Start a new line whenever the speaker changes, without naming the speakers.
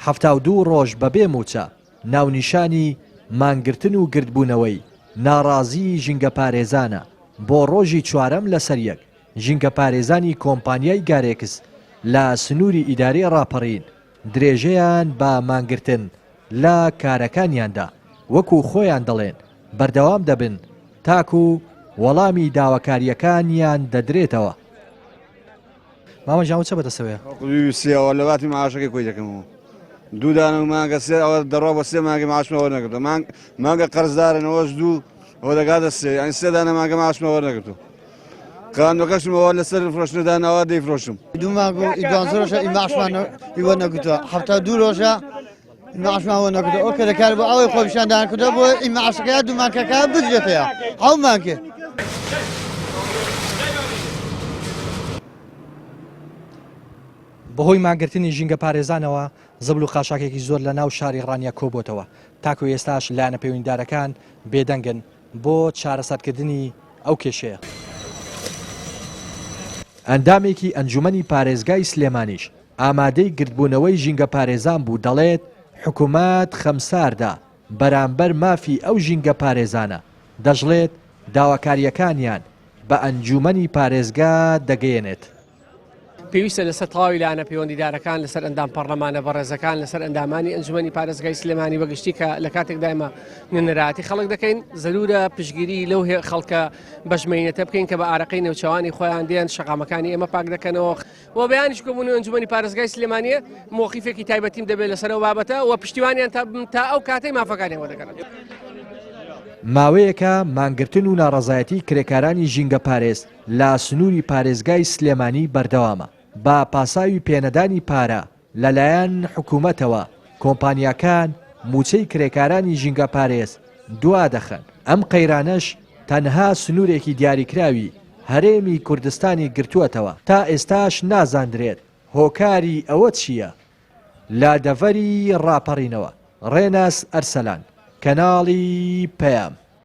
72 ڕۆژ بەبێ موچە ناونیشانی مانگرتن و گردبوونەوەی ناڕازی ژینگە پارێزانە بۆ ڕۆژی چوارەم لەسەر یەک ژینگە پارێزانی کۆمپانیای گارێکس لە سنووری ئیدارەی ڕاپەڕین درێژەیان بە مانگرتن لە کارەکانیاندا وەکو خۆیان دەڵێن بەردەوام دەبن تاکو وەڵامی داواکاریەکانیان دەدرێتەوە.
مامەژان چە بەدەسەوەیە؟
سێەوە لە باتی معاشەکەی کۆی دەکەمەوە دوودانە مانگە سێ ئەوە دەڕۆ بە سێ مانگە معاشمەوە نەکردو مانگە قەرزدارنەوەش دوو ئەوە دەگاتە سێ ئەنی سێدانە مانگە معاشمەوە نەکردو قانونەکەشمەوە لەسەر فرۆشتنەدانەوە دەیفرۆشم
دوو مانگ و ڕۆژە ئیماشمان هیوە نەکردووە 72 ڕۆژە ئیماشماوە نەکردو ئەو کەرەکار بۆ ئەوەی خۆپیشاندان کردو بۆ ئیماشەکەیان دوو مانگەکە بگرێتەیە هەڵ مانگێ.
بەهۆی ماگرتنی ژینگە پارێزانەوە زەبل و قاچاکێکی زۆر لە ناو شاری ڕانیا کۆبۆتەوە تاکو ئێستاش لایەنە پەیوەندیدارەکان بێدەنگن بۆ چارەسەرکردنی ئەو کێشەیە.
ئەندامێکی ئەنجومەنی پارێزگای سلێمانیش ئامادەی گردبوونەوەی ژینگە پارێزان بوو دەڵێت حکوومەت خەمساردا بەرامبەر مافی ئەو ژینگە پارێزانە دەژڵێت داواکاریەکانیان بە ئەنجومەنی پارێزگا دەگەیەنێت.
پێویستە لەسەر تەواوی لایەنە پەیوەندیدارەکان لەسەر ئەندام پەرلەمانە بەڕێزەکان لەسەر ئەندامانی ئەنجومەنی پارێزگای سلێمانی بەگشتی کە لە کاتێک دایمە نێنەراتی خەڵک دەکەین زەرورە پشگیری لەو خەڵکە بەژمێنێتە بکەین کە بە ئارەقەی نێوچەوانی خۆیان دێن شەقامەکانی ئێمە پاک دەکەنەوە و بەیانیش کۆبوونی ئەنجومەنی پارێزگای سلێمانیە مۆخیفێکی تایبەتیم دەبێت لەسەرەوە بابەتە و پشتیوانیان تا ئەو کاتەی مافەکانیەوە دەکەن.
ماوەیەکە مانگرتن و ناڕەزایەتی کرێکارانی ژینگە پارێز لە سنووری پارێزگای سلێمانی بەردەوامە با پاساوی پێنەدانی پارە لەلایەن حکوومەتەوە کۆمپانیاکان موچەی کرێکارانی ژینگە پارێز دوا دەخەن. ئەم قەیرانەش تەنها سنوورێکی دیاریکراوی هەرێمی کوردستانی گرتووەتەوە تا ئێستاش نازاندرێت هۆکاری ئەوە چییە. لا دەڤەری ڕاپەڕینەوە ڕێناس ئەرسەلان کەناڵی پەیام.